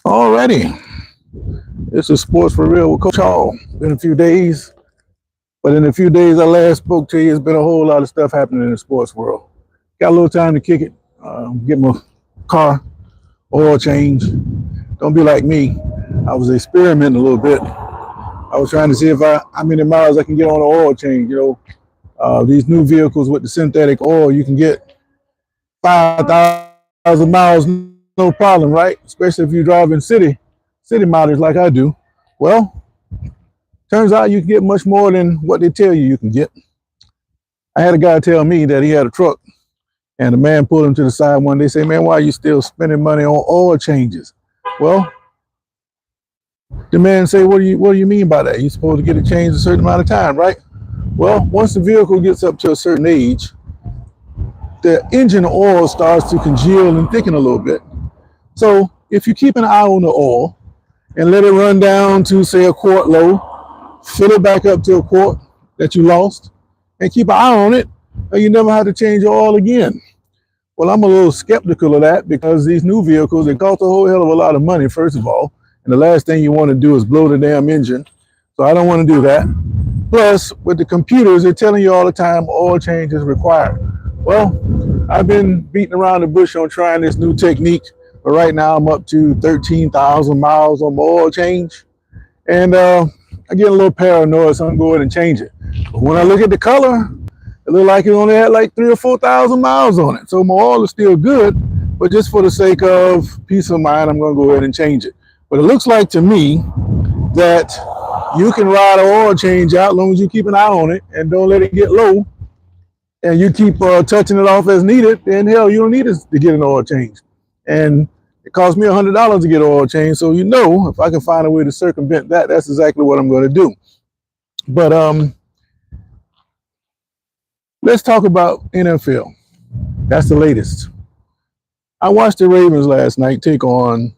Alrighty, this is Sports for Real with Coach Hall. Been a few days, but in the few days I last spoke to you, it's been a whole lot of stuff happening in the sports world. Got a little time to kick it, get my car oil change. Don't be like me. I was experimenting a little bit. I was trying to see if how many miles I can get on an oil change. You know, these new vehicles with the synthetic oil, you can get 5,000 miles, no problem, right? Especially if you're driving city mileage like I do. Well, turns out you can get much more than what they tell you can get. I had a guy tell me that he had a truck, and the man pulled him to the side one day. Say, "Man, why are you still spending money on oil changes?" Well, the man say, "What do you mean by that? You're supposed to get it changed a certain amount of time, right?" Well, once the vehicle gets up to a certain age, the engine oil starts to congeal and thicken a little bit. So if you keep an eye on the oil and let it run down to, say, a quart low, fill it back up to a quart that you lost, and keep an eye on it, or you never have to change your oil again. Well, I'm a little skeptical of that because these new vehicles, they cost a whole hell of a lot of money, first of all, and the last thing you want to do is blow the damn engine. So I don't want to do that. Plus, with the computers, they're telling you all the time oil change is required. Well, I've been beating around the bush on trying this new technique, but right now I'm up to 13,000 miles on my oil change. And I get a little paranoid, so I'm going and change it. But when I look at the color, it looks like it only had like 3,000 or 4,000 miles on it. So my oil is still good, but just for the sake of peace of mind, I'm going to go ahead and change it. But it looks like to me that you can ride an oil change out as long as you keep an eye on it and don't let it get low, and you keep touching it off as needed, then hell, you don't need it to get an oil change. And it cost me $100 to get an oil change, so you know, if I can find a way to circumvent that, that's exactly what I'm going to do. But let's talk about NFL. That's the latest. I watched the Ravens last night take on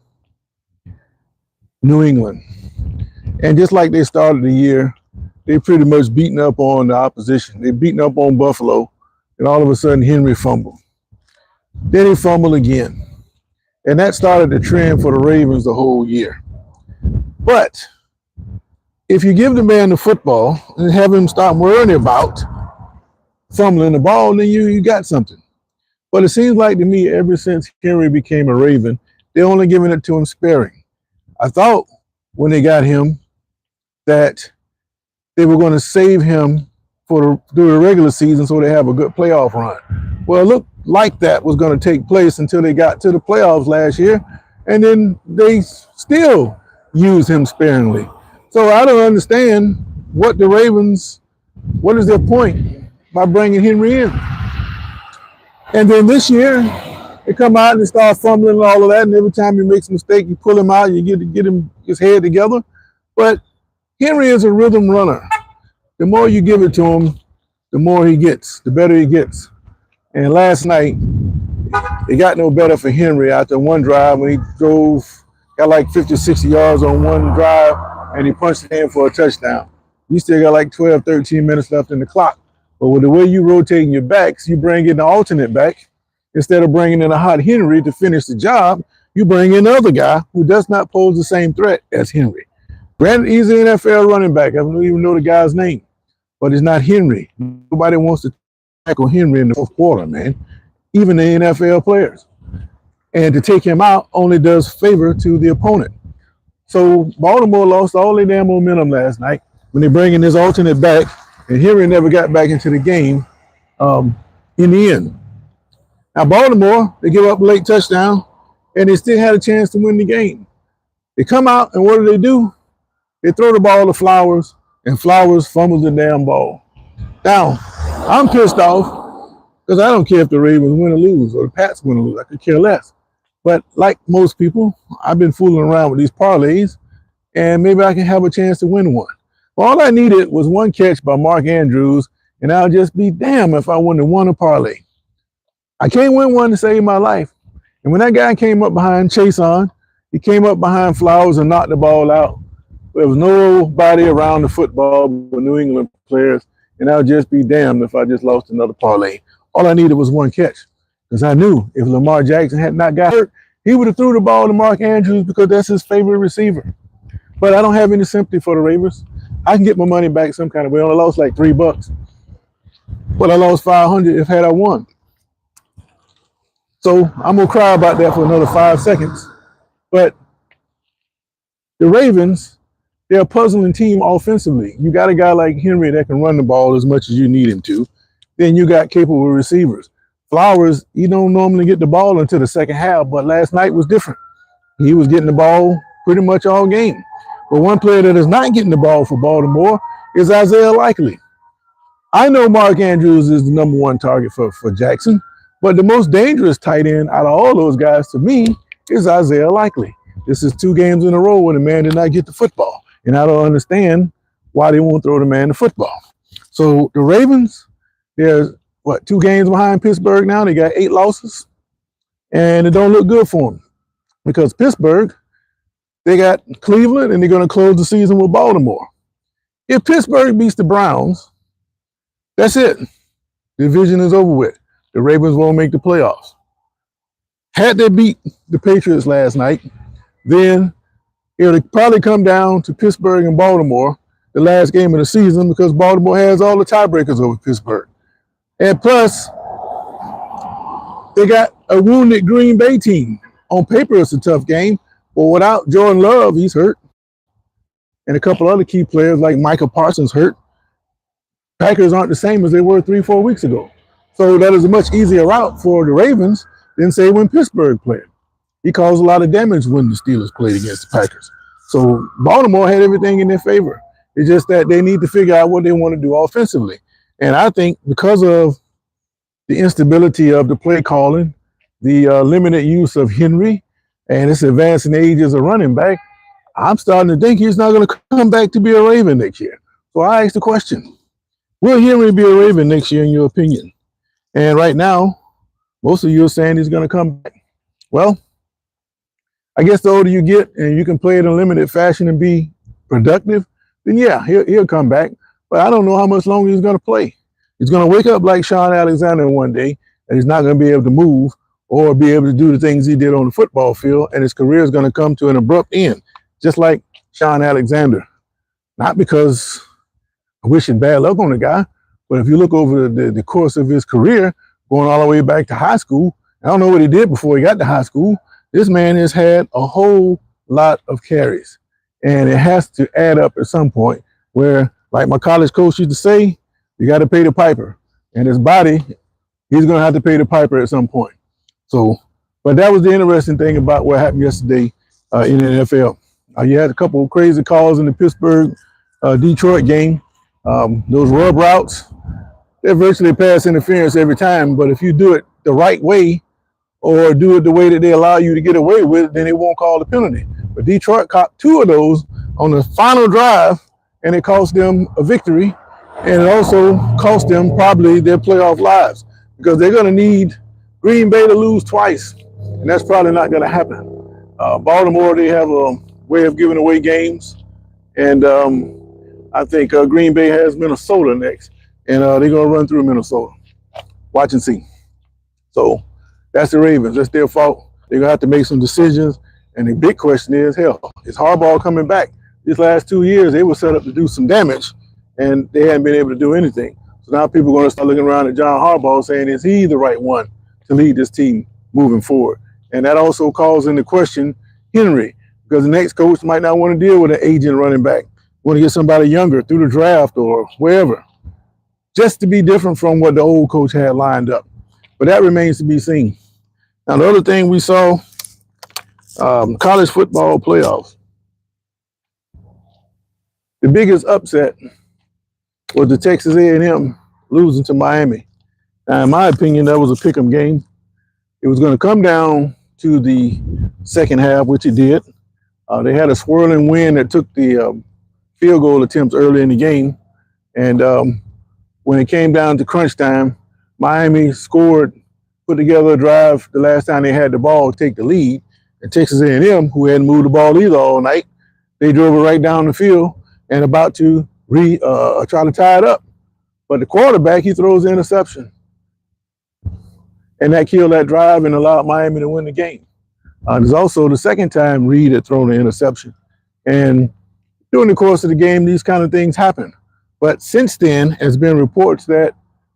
New England. And just like they started the year, they pretty much beaten up on the opposition. They beaten up on Buffalo, and all of a sudden Henry fumbled. Then he fumbled again. And that started the trend for the Ravens the whole year. But if you give the man the football and have him stop worrying about fumbling the ball, then you got something. But it seems like to me, ever since Henry became a Raven, they're only giving it to him sparing. I thought when they got him that they were going to save him through the regular season so they have a good playoff run. Well, it looked like that was going to take place until they got to the playoffs last year, and then they still used him sparingly. So I don't understand what is their point by bringing Henry in? And then this year, they come out and they start fumbling and all of that, and every time he makes a mistake, you pull him out, you get him his head together. But Henry is a rhythm runner. The more you give it to him, the more he gets, the better he gets. And last night, it got no better for Henry after one drive when he got like 50, 60 yards on one drive, and he punched it in for a touchdown. You still got like 12, 13 minutes left in the clock. But with the way you rotating your backs, you bring in the alternate back. Instead of bringing in a hot Henry to finish the job, you bring in another guy who does not pose the same threat as Henry. Granted, he's an NFL running back. I don't even know the guy's name, but it's not Henry. Nobody wants to tackle Henry in the fourth quarter, man, even the NFL players. And to take him out only does favor to the opponent. So Baltimore lost all their damn momentum last night when they bring in this alternate back, and Henry never got back into the game. in the end. Now, Baltimore, they give up a late touchdown, and they still had a chance to win the game. They come out, and what do? They throw the ball to Flowers, and Flowers fumbles the damn ball. Now, I'm pissed off because I don't care if the Ravens win or lose or the Pats win or lose. I could care less. But like most people, I've been fooling around with these parlays, and maybe I can have a chance to win one. Well, all I needed was one catch by Mark Andrews, and I'll just be damned if I wouldn't have won a parlay. I can't win one to save my life. And when that guy came up behind Chason, he came up behind Flowers and knocked the ball out. There was nobody around the football but New England players, and I'll just be damned if I just lost another parlay. All I needed was one catch, because I knew if Lamar Jackson had not got hurt, he would have threw the ball to Mark Andrews because that's his favorite receiver. But I don't have any sympathy for the Ravens. I can get my money back some kind of way. I only lost like $3, but I lost 500 if had I won. So I'm gonna cry about that for another 5 seconds. But the Ravens, they're a puzzling team offensively. You got a guy like Henry that can run the ball as much as you need him to. Then you got capable receivers. Flowers, he don't normally get the ball until the second half, but last night was different. He was getting the ball pretty much all game. But one player that is not getting the ball for Baltimore is Isaiah Likely. I know Mark Andrews is the #1 target for Jackson, but the most dangerous tight end out of all those guys to me is Isaiah Likely. This is 2 games in a row when the man did not get the football. And I don't understand why they won't throw the man the football. So the Ravens, they're 2 games behind Pittsburgh now. They got 8 losses. And it don't look good for them. Because Pittsburgh, they got Cleveland, and they're going to close the season with Baltimore. If Pittsburgh beats the Browns, that's it. The division is over with. The Ravens won't make the playoffs. Had they beat the Patriots last night, then it would probably come down to Pittsburgh and Baltimore, the last game of the season, because Baltimore has all the tiebreakers over Pittsburgh. And plus, they got a wounded Green Bay team. On paper, it's a tough game, but without Jordan Love, he's hurt. And a couple other key players like Michael Parsons hurt. Packers aren't the same as they were 3-4 weeks ago. So that is a much easier route for the Ravens than, say, when Pittsburgh played. He caused a lot of damage when the Steelers played against the Packers. So Baltimore had everything in their favor. It's just that they need to figure out what they want to do offensively. And I think because of the instability of the play calling, the limited use of Henry, and his advancing age as a running back, I'm starting to think he's not going to come back to be a Raven next year. So I asked the question, will Henry be a Raven next year in your opinion? And right now, most of you are saying he's going to come back. Well, I guess the older you get and you can play it in limited fashion and be productive, then yeah, he'll come back. But I don't know how much longer he's going to play. He's going to wake up like Sean Alexander one day, and he's not going to be able to move or be able to do the things he did on the football field, and his career is going to come to an abrupt end, just like Sean Alexander. Not because I'm wishing bad luck on the guy, but if you look over the course of his career, going all the way back to high school, I don't know what he did before he got to high school. This man has had a whole lot of carries, and it has to add up at some point where, like my college coach used to say, you got to pay the piper. And his body, he's going to have to pay the piper at some point. So, but that was the interesting thing about what happened yesterday in the NFL. You had a couple of crazy calls in the Pittsburgh-Detroit game. Those rub routes, they're virtually pass interference every time, but if you do it the right way or do it the way that they allow you to get away with it, then they won't call the penalty. But Detroit caught 2 of those on the final drive, and it cost them a victory, and it also cost them probably their playoff lives, because they're going to need Green Bay to lose twice, and that's probably not going to happen. Baltimore, they have a way of giving away games, and I think Green Bay has Minnesota next, and they're going to run through Minnesota. Watch and see. So that's the Ravens. That's their fault. They're going to have to make some decisions, and the big question is, hell, is Harbaugh coming back? These last 2 years, they were set up to do some damage, and they haven't been able to do anything. So now people are going to start looking around at John Harbaugh saying, is he the right one to lead this team moving forward? And that also calls into question Henry, because the next coach might not want to deal with an aging running back, want to get somebody younger through the draft or wherever. just to be different from what the old coach had lined up. But that remains to be seen. Now, the other thing we saw, college football playoffs. The biggest upset was the Texas A&M losing to Miami. Now, in my opinion, that was a pick'em game. It was going to come down to the second half, which it did. They had a swirling wind that took the field goal attempts early in the game. And when it came down to crunch time, Miami scored, put together a drive the last time they had the ball take the lead. And Texas A&M, who hadn't moved the ball either all night, they drove it right down the field and about to try to tie it up. But the quarterback, he throws the interception. And that killed that drive and allowed Miami to win the game. There's also the second time Reid had thrown an interception. And during the course of the game, these kind of things happen. But since then, there's been reports that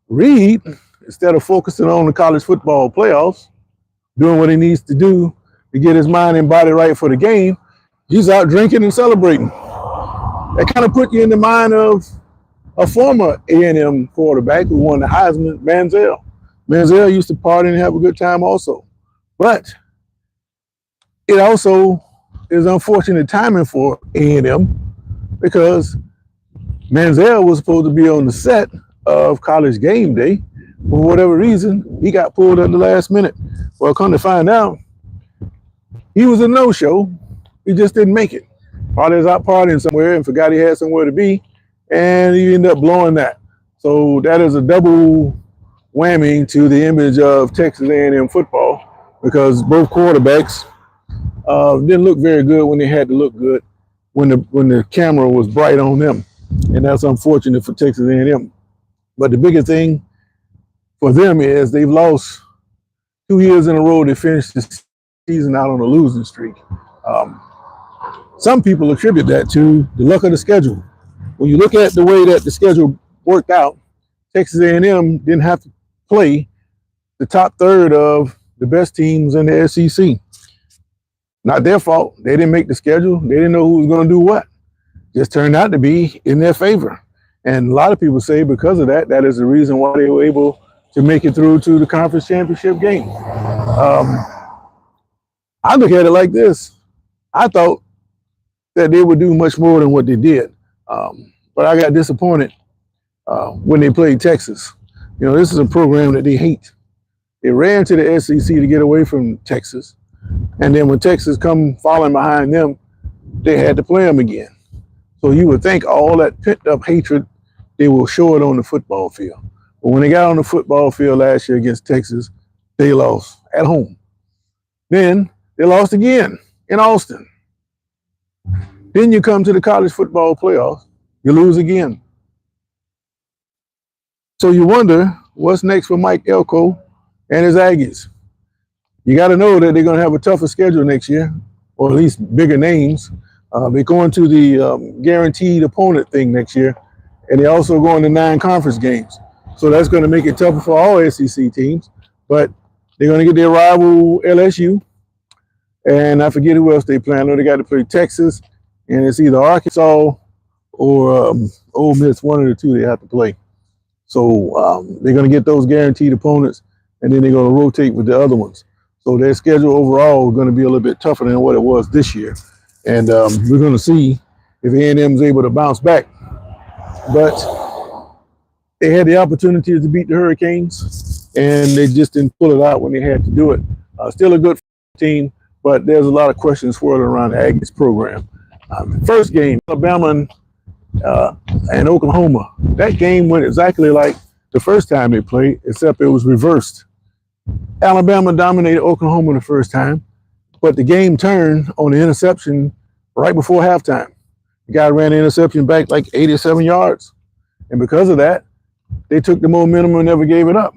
Reid, instead of focusing on the college football playoffs, doing what he needs to do to get his mind and body right for the game, he's out drinking and celebrating. That kind of put you in the mind of a former A&M quarterback who won the Heisman, Manziel. Manziel used to party and have a good time also. But it also is unfortunate timing for A&M because Manziel was supposed to be on the set of College Game Day. For whatever reason, he got pulled at the last minute. Well, come to find out, he was a no-show. He just didn't make it. Probably was out partying somewhere and forgot he had somewhere to be, and he ended up blowing that. So that is a double whammy to the image of Texas A&M football because both quarterbacks didn't look very good when they had to look good when the camera was bright on them, and that's unfortunate for Texas A&M. But the biggest thing for them is they've lost 2 years in a row. They finished the season out on a losing streak. Some people attribute that to the luck of the schedule. When you look at the way that the schedule worked out, Texas A&M didn't have to play the top third of the best teams in the SEC. Not their fault. They didn't make the schedule. They didn't know who was going to do what. Just turned out to be in their favor. And a lot of people say because of that, that is the reason why they were able to make it through to the conference championship game. I look at it like this. I thought that they would do much more than what they did. But I got disappointed when they played Texas. You know, this is a program that they hate. They ran to the SEC to get away from Texas. And then when Texas come following behind them, they had to play them again. So you would think all that pent up hatred, they will show it on the football field. But when they got on the football field last year against Texas, they lost at home. Then they lost again in Austin. Then you come to the college football playoffs, you lose again. So you wonder what's next for Mike Elko and his Aggies. You got to know that they're going to have a tougher schedule next year, or at least bigger names. They're going to the guaranteed opponent thing next year, and they're also going to 9 conference games. So that's going to make it tougher for all SEC teams. But they're going to get their rival LSU, and I forget who else they play. I know they got to play Texas, and it's either Arkansas or Ole Miss, one of the two they have to play. So they're going to get those guaranteed opponents, and then they're going to rotate with the other ones. So their schedule overall is going to be a little bit tougher than what it was this year. And we're going to see if A&M is able to bounce back. But they had the opportunity to beat the Hurricanes, and they just didn't pull it out when they had to do it. Still a good team, but there's a lot of questions swirling around the Aggies program. First game, Alabama and Oklahoma. That game went exactly like the first time they played, except it was reversed. Alabama dominated Oklahoma the first time, but the game turned on the interception right before halftime. The guy ran the interception back like 87 yards. And because of that, they took the momentum and never gave it up.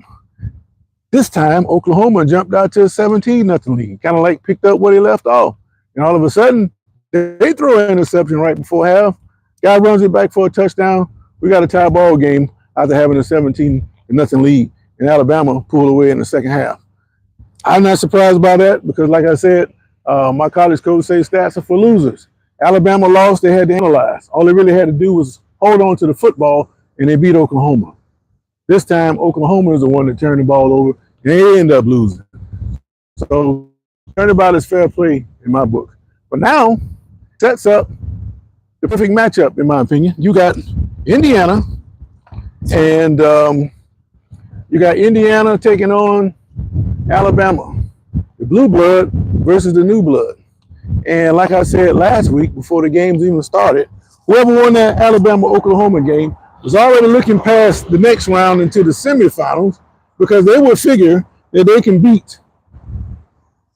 This time, Oklahoma jumped out to a 17-0 lead, kind of like picked up where they left off. And all of a sudden, they throw an interception right before half. Guy runs it back for a touchdown. We got a tie ball game after having a 17-0 lead. And Alabama pulled away in the second half. I'm not surprised by that because, like I said, my college coach says stats are for losers. Alabama lost, they had to analyze. All they really had to do was hold on to the football, and they beat Oklahoma. This time, Oklahoma is the one that turned the ball over, and they end up losing. So, turnabout is fair play in my book. But now, sets up the perfect matchup, in my opinion. You got Indiana, and you got Indiana taking on Alabama, the blue blood versus the new blood. And like I said last week, before the games even started, whoever won that Alabama-Oklahoma game was already looking past the next round into the semifinals because they would figure that they can beat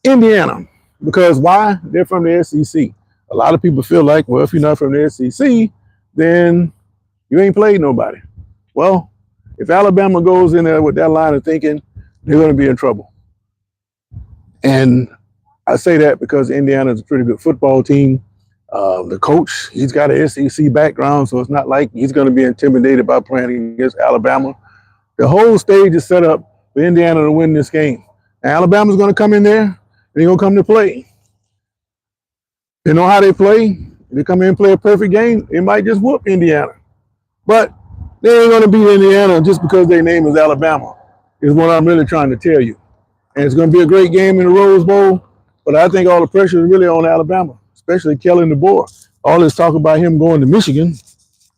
Indiana. Because why? They're from the SEC. A lot of people feel like, well, if you're not from the SEC, then you ain't played nobody. Well, if Alabama goes in there with that line of thinking, they're going to be in trouble. And I say that because Indiana is a pretty good football team. The coach, he's got an SEC background, so it's not like he's going to be intimidated by playing against Alabama. The whole stage is set up for Indiana to win this game. Now, Alabama's going to come in there, and they're going to come to play. They know how they play. If they come in and play a perfect game, they might just whoop Indiana. But they ain't going to beat Indiana just because their name is Alabama, is what I'm really trying to tell you. And it's going to be a great game in the Rose Bowl, but I think all the pressure is really on Alabama, especially Kellen DeBoer. All this talk about him going to Michigan,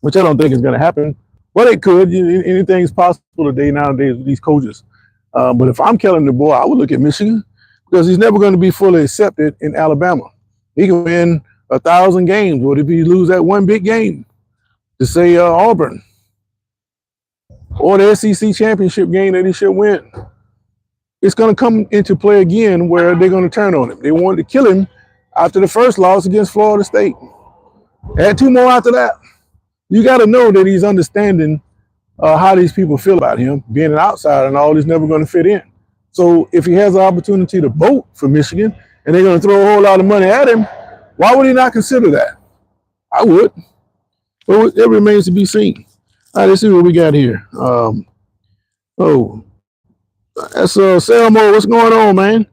which I don't think is going to happen, but it could. Anything's possible today nowadays with these coaches. But if I'm Kellen DeBoer, I would look at Michigan because he's never going to be fully accepted in Alabama. He can win 1,000 games. What if he lose that one big game to say Auburn or the SEC championship game that he should win? It's going to come into play again where they're going to turn on him. They wanted to kill him after the first loss against Florida State. Add 2 more after that. You got to know that he's understanding how these people feel about him. Being an outsider and all, he's never going to fit in. So if he has the opportunity to vote for Michigan and they're going to throw a whole lot of money at him, why would he not consider that? I would. But it remains to be seen. All right, let's see what we got here. That's Selmo. What's going on, man?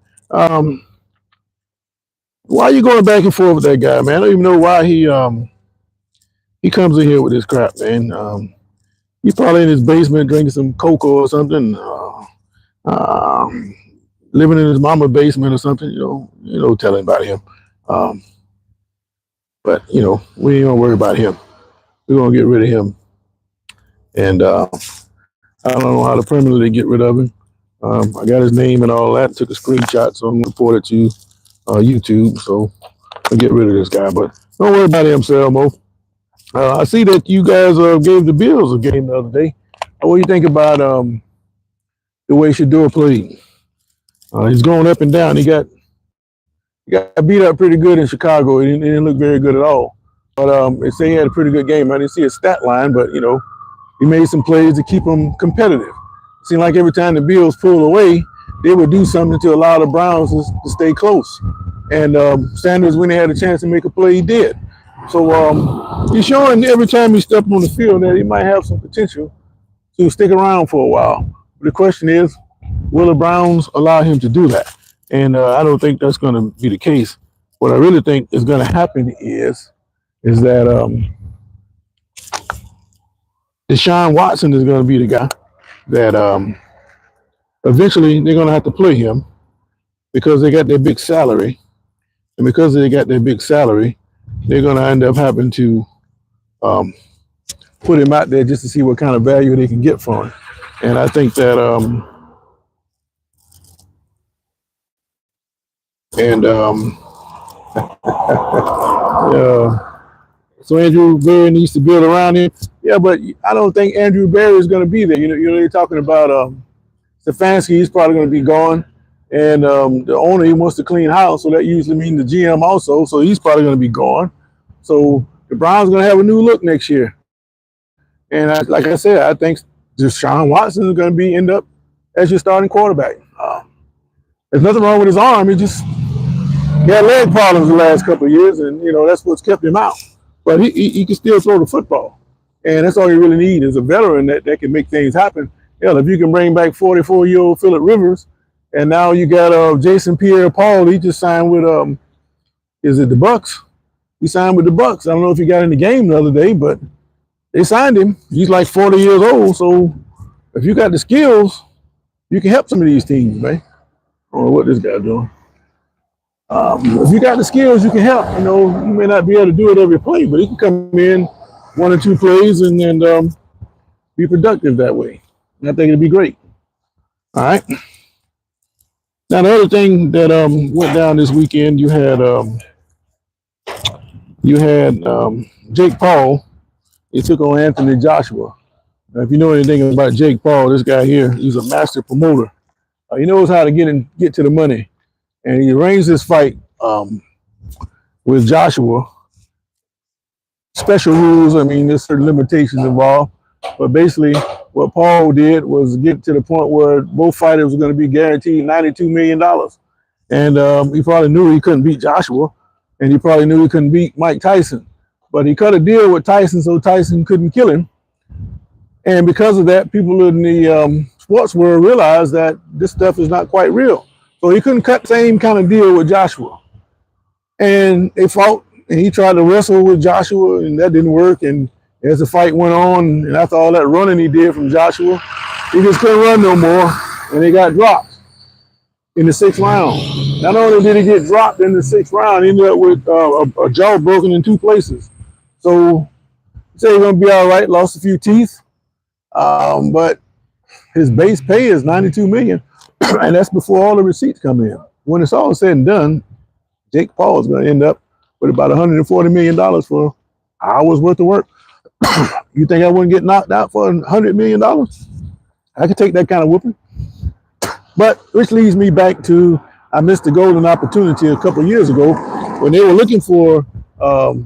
Why are you going back and forth with that guy, man? I don't even know why he comes in here with this crap, man. He's probably in his basement drinking some cocoa or something, living in his mama's basement or something. You know, telling about him. But we ain't gonna worry about him. We're gonna get rid of him, and I don't know how to permanently get rid of him. I got his name and all that. Took a screenshot, so I'm gonna report it to YouTube. So I'll get rid of this guy. But don't worry about him, Selmo. I see that you guys gave the Bills a game the other day. What do you think about the way Shador played? He's going up and down. He got beat up pretty good in Chicago. He didn't look very good at all. But they say he had a pretty good game. I didn't see his stat line, but he made some plays to keep him competitive. It seemed like every time the Bills pulled away, they would do something to allow the Browns to stay close. And Sanders, when he had a chance to make a play, he did. So he's showing every time he stepped on the field that he might have some potential to stick around for a while. But the question is, will the Browns allow him to do that? And I don't think that's going to be the case. What I really think is going to happen is that Deshaun Watson is going to be the guy that eventually they're going to have to play him because they got their big salary. And because they got their big salary, they're going to end up having to put him out there just to see what kind of value they can get for him. And I think that so Andrew Berry needs to build around him. Yeah, but I don't think Andrew Berry is going to be there. They're talking about Stefanski. He's probably going to be gone. And the owner, he wants to clean house, so that usually means the GM also. So he's probably going to be gone. So the Browns are going to have a new look next year. And like I said, I think Deshaun Watson is going to end up as your starting quarterback. There's nothing wrong with his arm. He had leg problems the last couple of years, and that's what's kept him out. But he can still throw the football, and that's all you really need is a veteran that can make things happen. Hell, if you can bring back 44-year-old Phillip Rivers, and now you got Jason Pierre-Paul. He just signed with is it the Bucks? He signed with the Bucks. I don't know if he got in the game the other day, but they signed him. He's like 40 years old, so If you got the skills, you can help some of these teams, man. I don't know what this guy's doing. If you got the skills, you can help. You know, you may not be able to do it every play, but he can come in one or two plays and be productive that way. And I think it'd be great. All right. Now the other thing that went down this weekend, you had Jake Paul. He took on Anthony Joshua. Now, if you know anything about Jake Paul, this guy here, he's a master promoter. He knows how to get to the money, and he arranged this fight with Joshua. Special rules. I mean, there's certain limitations involved, but basically, what Paul did was get to the point where both fighters were going to be guaranteed $92 million. And he probably knew he couldn't beat Joshua, and he probably knew he couldn't beat Mike Tyson. But he cut a deal with Tyson so Tyson couldn't kill him. And because of that, people in the sports world realized that this stuff is not quite real. So he couldn't cut the same kind of deal with Joshua. And they fought, and he tried to wrestle with Joshua, and that didn't work. And as the fight went on, and after all that running he did from Joshua, he just couldn't run no more, and he got dropped in the 6th round. Not only did he get dropped in the 6th round, he ended up with a jaw broken in 2 places. So he said he's going to be all right, lost a few teeth, but his base pay is $92 million, and that's before all the receipts come in. When it's all said and done, Jake Paul is going to end up with about $140 million for hours worth of work. You think I wouldn't get knocked out for $100 million? I could take that kind of whooping. But which leads me back to, I missed the golden opportunity a couple of years ago when they were looking for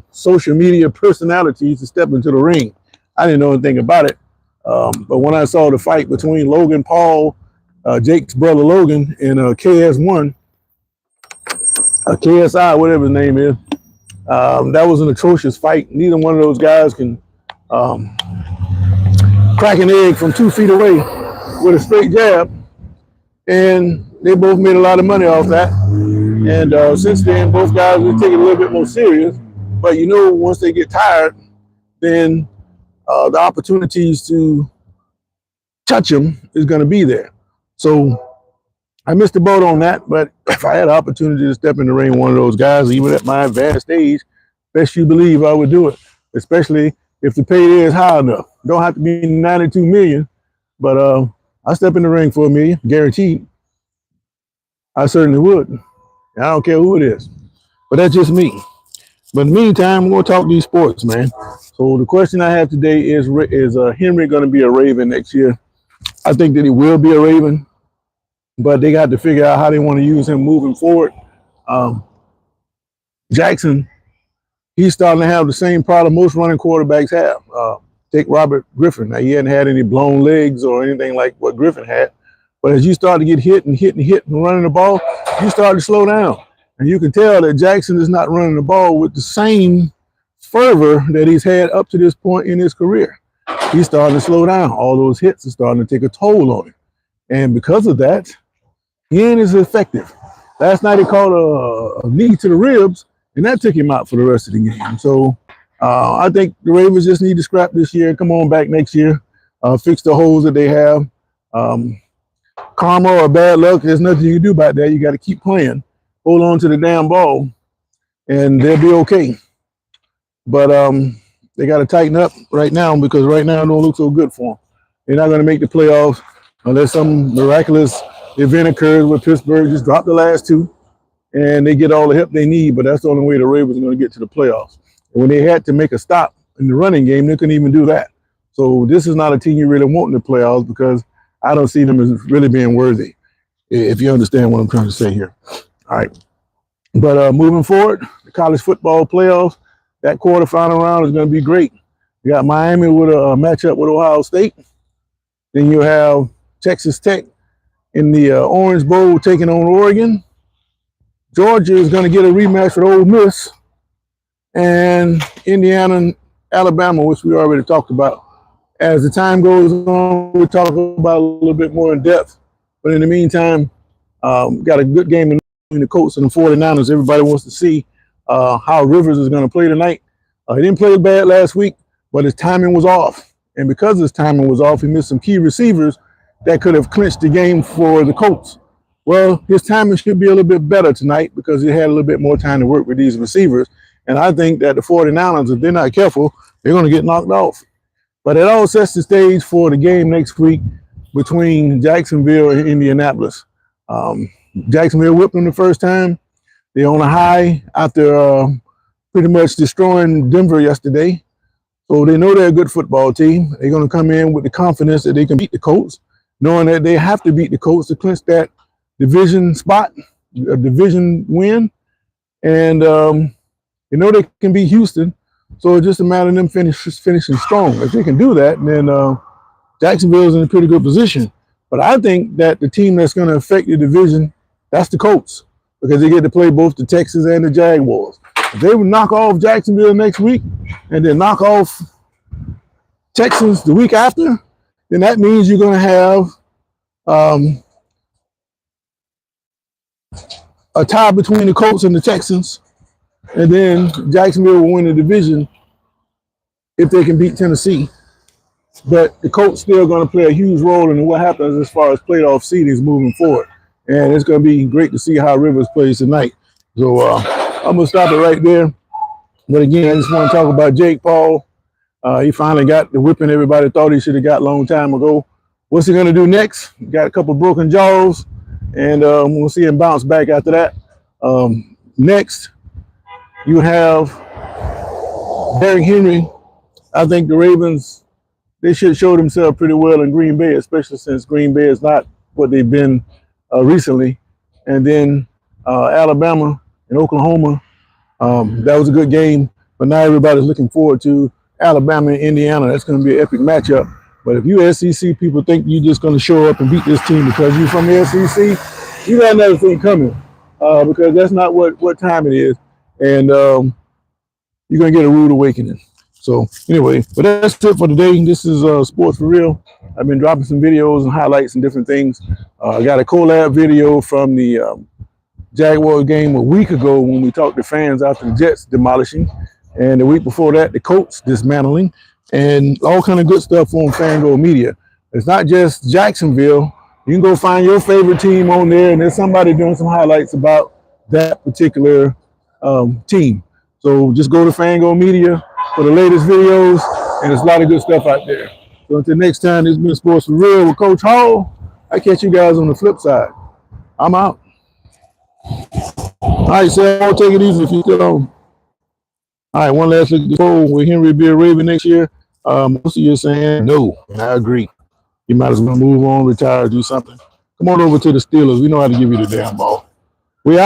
social media personalities to step into the ring. I didn't know anything about it. But when I saw the fight between Logan Paul, Jake's brother Logan, and KS1, KSI, whatever his name is, that was an atrocious fight. Neither one of those guys can crack an egg from 2 feet away with a straight jab. And they both made a lot of money off that. And since then, both guys will take it a little bit more serious. But you know, once they get tired, then the opportunities to touch them is going to be there. So I missed the boat on that. But if I had an opportunity to step in the ring with one of those guys, even at my advanced age, best you believe I would do it, especially if the payday is high enough. Don't have to be $92 million, but I step in the ring for $1 million, guaranteed. I certainly would. I don't care who it is, but that's just me. But in the meantime, we're going to talk these sports, man. So the question I have today is Henry going to be a Raven next year? I think that he will be a Raven, but they got to figure out how they want to use him moving forward. Jackson, he's starting to have the same problem most running quarterbacks have. Take Robert Griffin. Now, he hadn't had any blown legs or anything like what Griffin had. But as you start to get hit and running the ball, you start to slow down. And you can tell that Jackson is not running the ball with the same fervor that he's had up to this point in his career. He's starting to slow down. All those hits are starting to take a toll on him. And because of that, he ain't as effective. Last night he caught a knee to the ribs, and that took him out for the rest of the game. So I think the Ravens just need to scrap this year, come on back next year, fix the holes that they have. Karma or bad luck, there's nothing you can do about that. You got to keep playing. Hold on to the damn ball, and they'll be okay. But they got to tighten up right now, because right now it don't look so good for them. They're not going to make the playoffs unless some miraculous event occurs where Pittsburgh just dropped the last 2 and they get all the help they need. But that's the only way the Ravens are going to get to the playoffs. And when they had to make a stop in the running game, they couldn't even do that. So this is not a team you really want in the playoffs, because I don't see them as really being worthy, if you understand what I'm trying to say here. All right. But moving forward, the college football playoffs, that quarterfinal round is going to be great. You got Miami with a matchup with Ohio State. Then you have Texas Tech in the Orange Bowl taking on Oregon. Georgia is going to get a rematch with Ole Miss. And Indiana and Alabama, which we already talked about. As the time goes on, we'll talk about a little bit more in depth. But in the meantime, got a good game between the Colts and the 49ers. Everybody wants to see how Rivers is going to play tonight. He didn't play bad last week, but his timing was off. And because his timing was off, he missed some key receivers that could have clinched the game for the Colts. Well, his timing should be a little bit better tonight because he had a little bit more time to work with these receivers. And I think that the 49ers, if they're not careful, they're going to get knocked off. But it all sets the stage for the game next week between Jacksonville and Indianapolis. Jacksonville whipped them the first time. They're on a high after pretty much destroying Denver yesterday. So they know they're a good football team. They're going to come in with the confidence that they can beat the Colts, knowing that they have to beat the Colts to clinch that division spot, a division win. And they know they can beat Houston. So it's just a matter of them finishing strong. If they can do that, then Jacksonville's in a pretty good position. But I think that the team that's going to affect the division, that's the Colts, because they get to play both the Texans and the Jaguars. If they would knock off Jacksonville next week and then knock off Texans the week after, then that means you're going to have a tie between the Colts and the Texans, and then Jacksonville will win the division if they can beat Tennessee. But the Colts still going to play a huge role in what happens as far as playoff seedings moving forward. And it's going to be great to see how Rivers plays tonight. So I'm going to stop it right there. But again, I just want to talk about Jake Paul. He finally got the whipping everybody thought he should have got a long time ago. What's he going to do next? Got a couple broken jaws, and we'll see him bounce back after that. Next, you have Derrick Henry. I think the Ravens, they should show themselves pretty well in Green Bay, especially since Green Bay is not what they've been recently. And then Alabama and Oklahoma, that was a good game. But now everybody's looking forward to Alabama and Indiana. That's going to be an epic matchup. But if you SEC people think you're just going to show up and beat this team because you're from the SEC, you got another thing coming because that's not what time it is. And you're going to get a rude awakening. So anyway, but that's it for today. This is Sports for Real. I've been dropping some videos and highlights and different things. I got a collab video from the Jaguars game a week ago when we talked to fans after the Jets demolishing. And the week before that, the Colts dismantling. And all kind of good stuff on Fango Media. It's not just Jacksonville. You can go find your favorite team on there, and there's somebody doing some highlights about that particular team. So just go to Fango Media for the latest videos, and there's a lot of good stuff out there. So until next time, this has been Sports for Real with Coach Hall. I catch you guys on the flip side. I'm out. All right, Sam, take it easy if you're still on. All right, one last look at the poll. Will Henry be a Raven next year? Most of you are saying no, and I agree. You might as well move on, retire, do something. Come on over to the Steelers. We know how to give you the damn ball. We out.